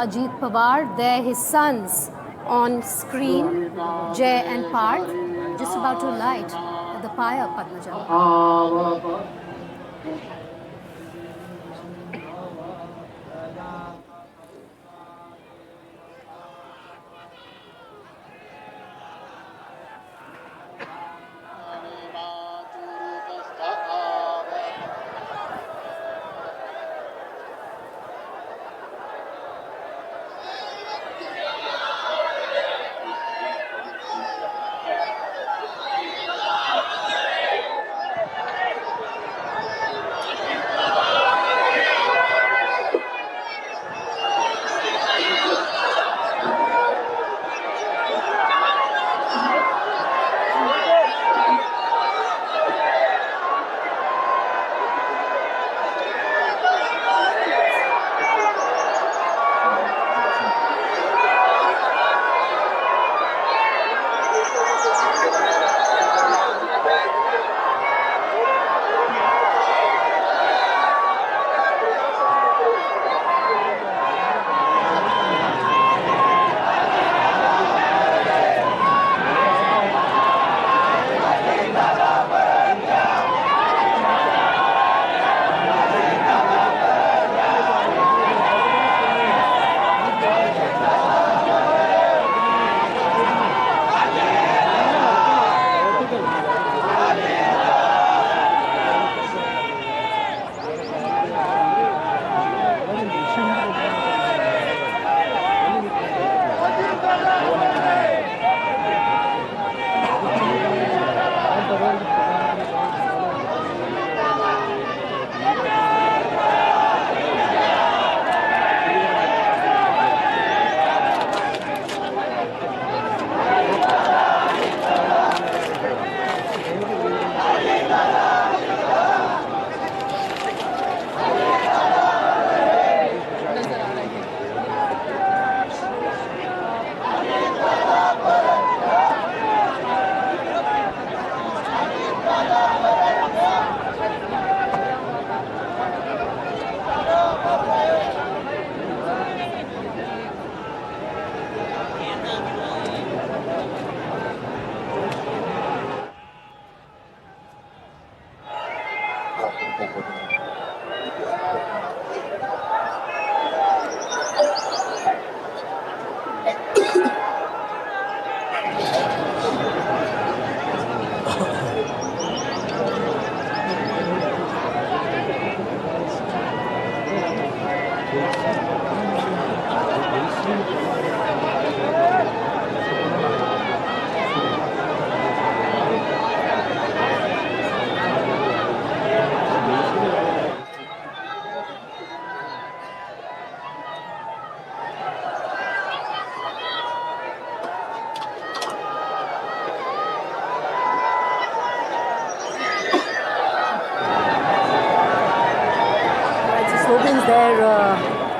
Ajit Pawar, there his sons on screen, Jay and Parth, just about to light the pyre, Padmaja.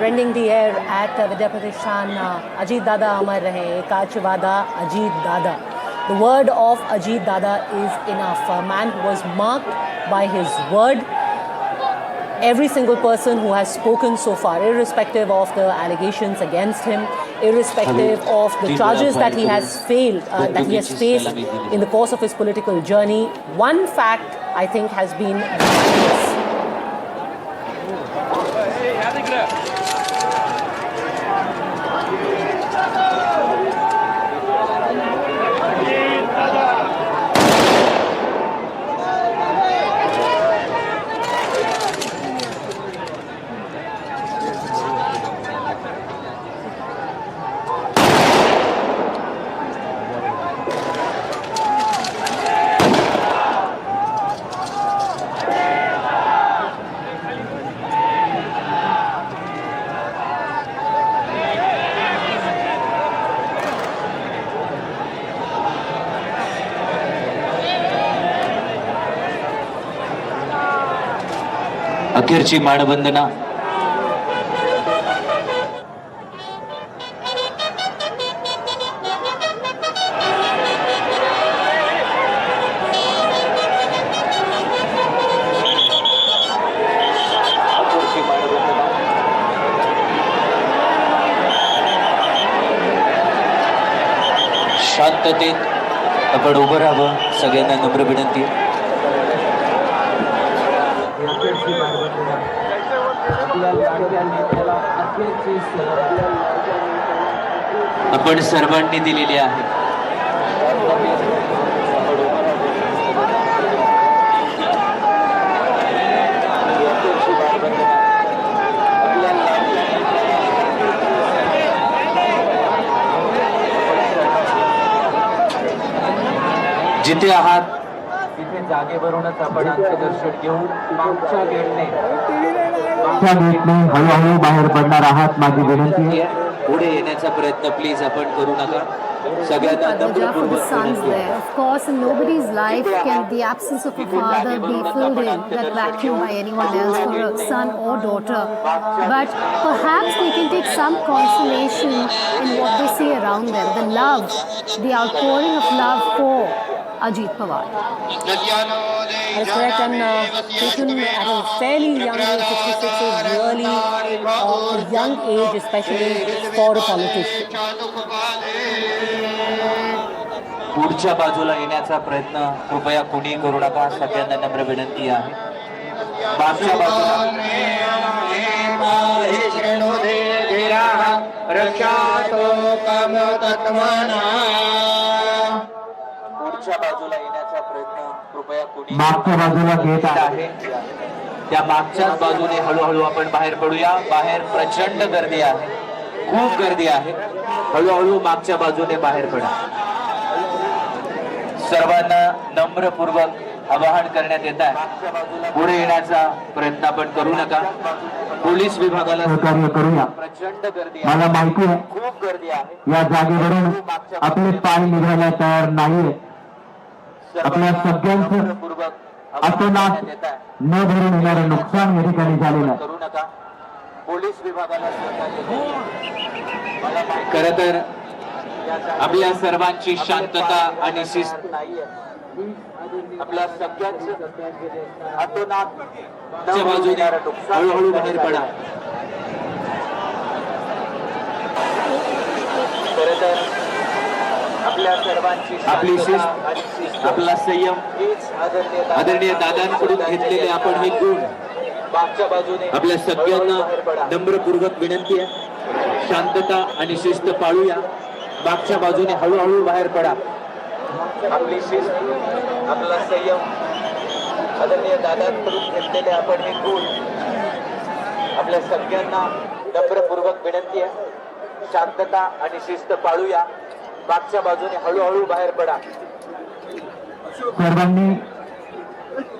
rending the air at Vidya Pratishthan. Ajit Dada Amar Rahe, Ekach Vada Ajit Dada. The word of Ajit Dada is enough. A man who was marked by his word. Every single person who has spoken so far, irrespective of the allegations against him, irrespective of the charges that he has faced in the course of his political journey, one fact I think has been this. अखेरची मानवंदना शांततेत आपण उभं राहावं, सगळ्यांना नम्र विनंती. आपण सर्वांनी दिलेली आहे. जिथे आहात तिथे जागेवरूनच आपण अंत्यदर्शन घेऊन मागच्या गेटने हळूहळू बाहेर पडणार आहात. माझी विनंती आहे, पुढे येण्याचा प्रयत्न प्लीज आपण करू नका. सगळ्यांना Of course, in nobody's life can the absence of a father be filled in that vacuum by anyone else for a son or daughter. But perhaps they can take some consolation in what they see around them, the love, the outpouring of love for Ajit Pawar. That's correct, and taken at a fairly young age. 66 is really a young age, especially for a politician. पुढच्या बाजूला येण्याचा प्रयत्न कृपया कोणी करू नका. सगळ्यांना नम्र विनंती आहे. मागच्या बाजूला पुढच्या बाजूला येण्याचा प्रयत्न कृपया कोणी. मागच्या बाजूला गेट आहे, त्या मागच्याच बाजूने हळूहळू आपण बाहेर पडूया. बाहेर प्रचंड गर्दी आहे, खूप गर्दी आहे. हळूहळू मागच्या बाजूने बाहेर पडा. सर्वांना नम्रपूर्वक आवाहन करण्यात येत आहे, पुढे येण्याचा प्रयत्न आपण करू नका. पोलीस विभागाला सहकार्य करूया. प्रचंड गर्दी आहे, मला माहिती आहे, खूप गर्दी आहे. या जागेवरून आपले पाय निघायला तयार नाहीये. आपल्या सगळ्यांचं अतोनात न भरून येणारं नुकसान या ठिकाणी झालेलं आहे. करू नका. पोलीस विभागाला खर तर आपल्या सर्वांची शांतता आणि शिस्त आपल्या सगळ्यांचं अतोनात बाजूने हळूहळू बाहेर पडा. खर तर आपल्या सर्वांची आपली शिस्त, आपला संयम आदरणीय दादांकडून घेतलेले आपण हे गुण मागच्या बाजूने आपल्या सगळ्यांना नम्रपूर्वक विनंती आहे, शांतता आणि शिस्त पाळूया. मागच्या बाजूने हळूहळू बाहेर पडा. आपली शिस्त, आपला संयम आदरणीय दादांकडून घेतलेले आपण हे गुण आपल्या सगळ्यांना नम्रपूर्वक विनंती आहे, शांतता आणि शिस्त पाळूया. मागच्या बाजूने हळूहळू बाहेर पडा. सर्वांनी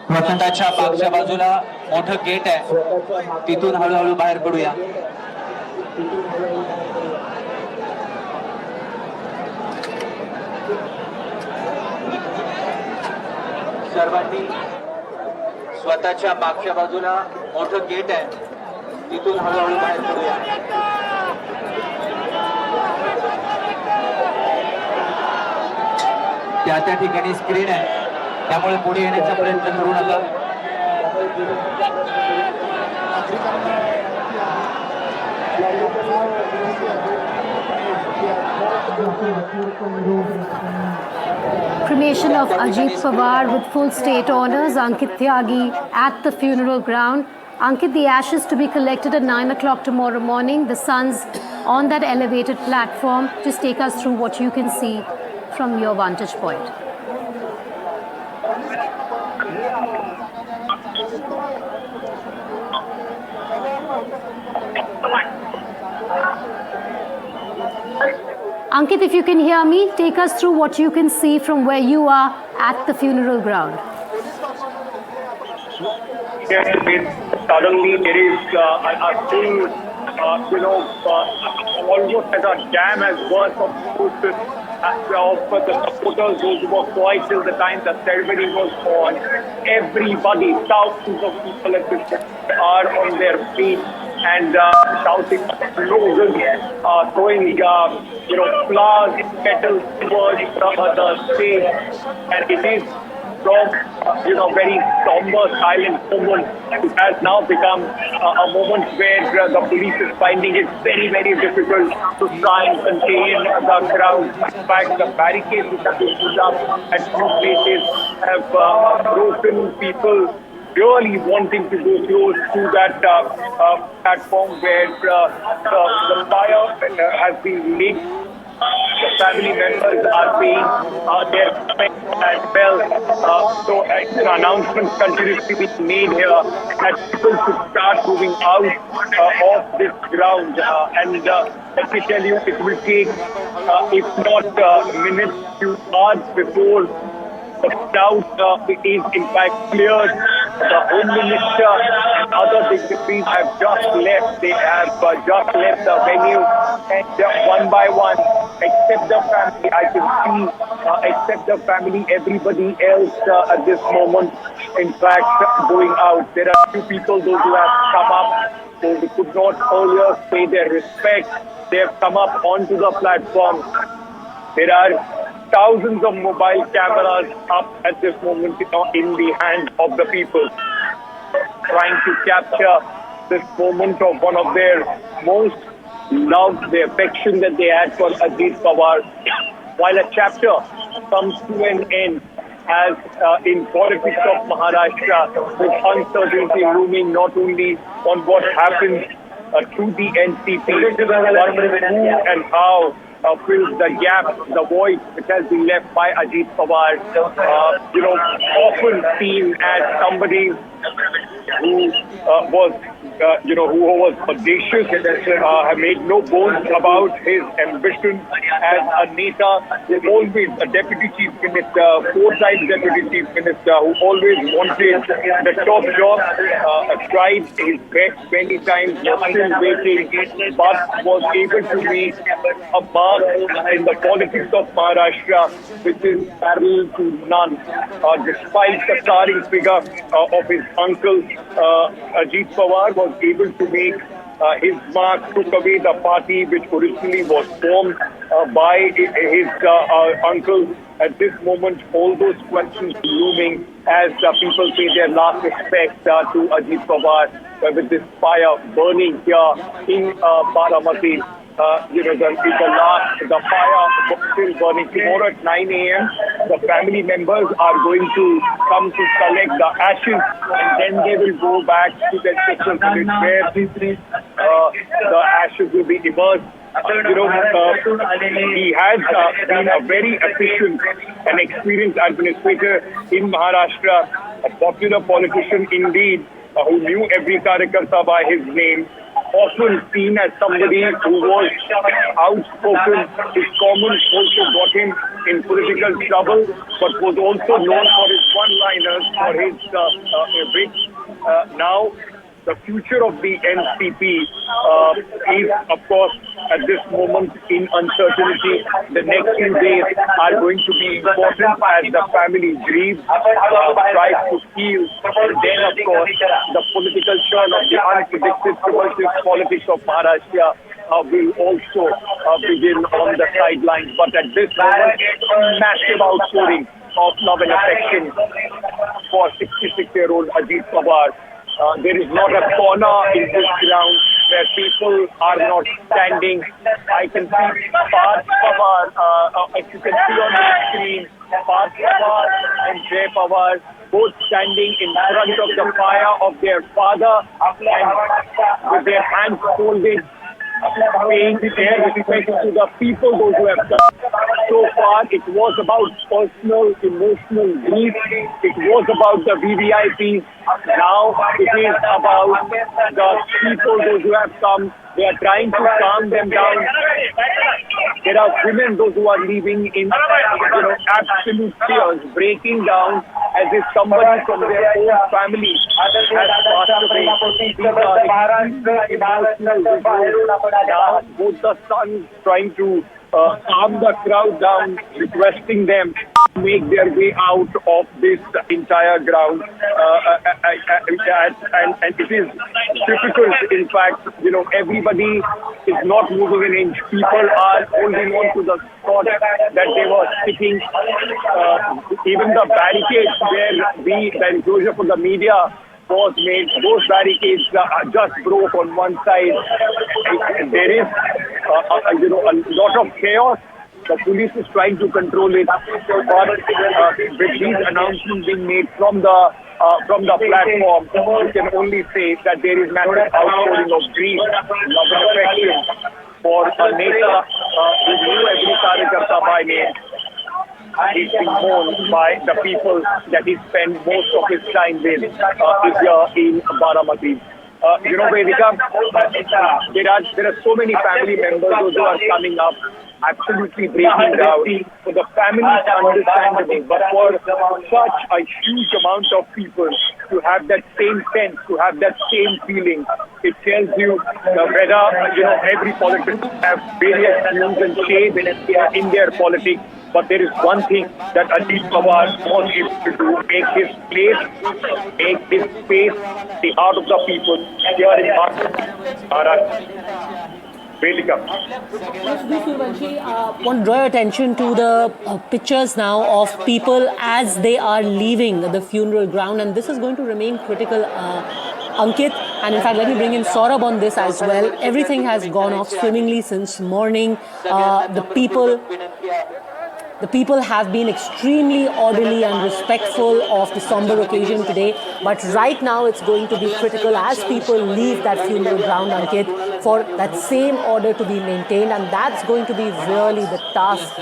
स्वतःच्या मागच्या बाजूला मोठं गेट आहे, तिथून हळूहळू बाहेर पडूया. सर्वांनी स्वतःच्या मागच्या बाजूला मोठं गेट आहे, इथून हळूहळू बाहेर पडूया. त्या ठिकाणी स्क्रीन आहे, त्यामुळे पुढे येण्याचा प्रयत्न करू नका. Cremation of Ajit Pawar with full state honors. Ankit Tyagi at the funeral ground. Ankit, the ashes to be collected at 9 o'clock tomorrow morning. The son's on that elevated platform. Just take us through what you can see from your vantage point. Ankit, if you can hear me, take us through what you can see from where you are at the funeral ground. Yes, suddenly there is a full, almost as a dam has burst of forces of the supporters, those who were quiet till the time the ceremony was on. Everybody, thousands of people at this are on their feet and shouting slogans, throwing, flowers, petals towards the stage, and it is from very somber, silent moment. It has now become a moment where the police is finding it very, very difficult to try and contain the crowd. In fact, the barricades which have been put up at few places have broken. People really wanting to go close to that platform where the fire has been lit. The family members are paying their respect as well. So an announcement continues to be made here that people should start moving out of this ground. And let me tell you, it will take, if not minutes, few hours before the crowd is in fact cleared. The Home Minister and other dignitaries have just left. They have just left the venue, and one by one, except the family, I can see, except the family, everybody else at this moment, in fact, going out. There are few people, those who have come up, those who could not earlier pay their respect. They have come up onto the platform. There are thousands of mobile cameras up at this moment in the hands of the people, trying to capture this moment of one of their most loved, the affection that they had for Ajit Pawar. While a chapter comes to an end, as in politics of Maharashtra, with uncertainty looming not only on what happens through the NCP, but who and how fills the gap, the void which has been left by Ajit Pawar. Often seen as somebody who was audacious, have made no bones about his ambition as a Neta, always a Deputy Chief Minister, 4-time Deputy Chief Minister, who always wanted the top job, tried his best many times, was still waiting, but was able to make a mark in the politics of Maharashtra, which is parallel to none. Despite the towering figure of his uncle, Ajit Pawar was able to make his mark, took away the party which originally was formed by his uncle. At this moment, all those questions looming as people pay their last respect to Ajit Pawar with this fire burning here in Baramati. The fire was still burning. Tomorrow at 9 a.m., the family members are going to come to collect the ashes, and then they will go back to their special village where the ashes will be immersed. He has been a very efficient and experienced administrator in Maharashtra, a popular politician indeed, who knew every Karyakarta by his name. Often seen as somebody who was outspoken. His comments also got him in political trouble, but was also known for his one-liners, for his wit. Now, the future of the NCP is, of course, at this moment in uncertainty. The next few days are going to be important as the family grieves, tries to heal, and then of course the political churn of the unpredicted tumultuous politics of Maharashtra will also begin on the sidelines. But at this moment, massive outpouring of love and affection for 66-year-old Ajit Pawar. There is not a corner in this ground where people are not standing. I can see Parth Pawar, as you can see on the screen, Parth Pawar and Jay Pawar both standing in front of the pyre of their father and with their hands folded, paying their respect to the people, those who have come. So far, it was about personal, emotional grief. It was about the VVIPs. Now it is about the people, those who have come. They are trying to calm them down. There are women, those who are living in absolute tears, breaking down as if somebody from their own family has passed away. These are emotional visuals. Now both the sons trying to calm the crowd down, requesting them to make their way out of this entire ground. And it is difficult. In fact, everybody is not moving an inch. People are holding on to the spot that they were sitting. Even the barricades where the enclosure for the media was made, those barricades just broke on one side. There is a lot of chaos. The police is trying to control it, but with these announcements being made from the platform, you can only say that there is massive outpouring of grief, love and affection for a neta who knew every Karyakarta by name. He's being mourned by the people that he spent most of his time with here in Baramati. Vedika, there are so many family members who are coming up, absolutely breaking down. For the families, understandable, but for such a huge amount of people to have that same sense, to have that same feeling, it tells you whether every politician have various views and shades in their politics. But there is one thing that Ajit Pawar was able to do, make his place, make his space, the heart of the people here in Maharashtra. I want to draw your attention to the pictures now of people as they are leaving the funeral ground, and this is going to remain critical, Ankit. And in fact, let me bring in Saurabh on this as well. Everything has gone off swimmingly since morning. The people have been extremely orderly and respectful of the somber occasion today. But right now, it's going to be critical as people leave that funeral ground, Ankit, for that same order to be maintained. And that's going to be really the task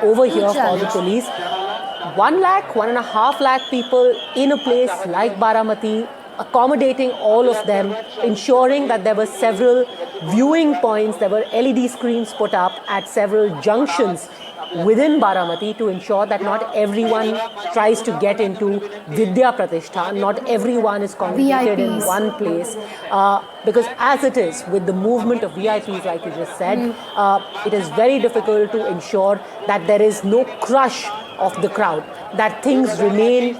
over here for the police. 1 lakh, 1.5 lakh people in a place like Baramati, accommodating all of them, ensuring that there were several viewing points, there were LED screens put up at several junctions within Baramati to ensure that not everyone tries to get into Vidya Pratishthan, not everyone is congregated in one place. Because as it is with the movement of VIPs, like you just said, it is very difficult to ensure that there is no crush of the crowd, that things remain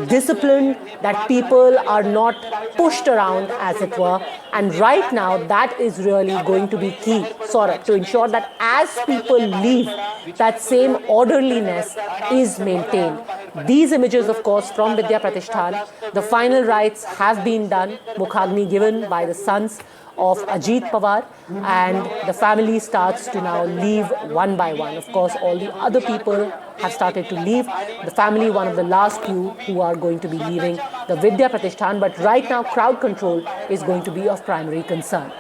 disciplined, that people are not pushed around, as it were. And right now, that is really going to be key, Saurabh, to ensure that as people leave, that same orderliness is maintained. These images, of course, from Vidya Pratishthan, the final rites have been done, Mukhagni given by the sons of Ajit Pawar, and the family starts to now leave one by one. Of course, all the other people have started to leave. The family, one of the last few who are going to be leaving the Vidya Pratishthan. But right now, crowd control is going to be of primary concern.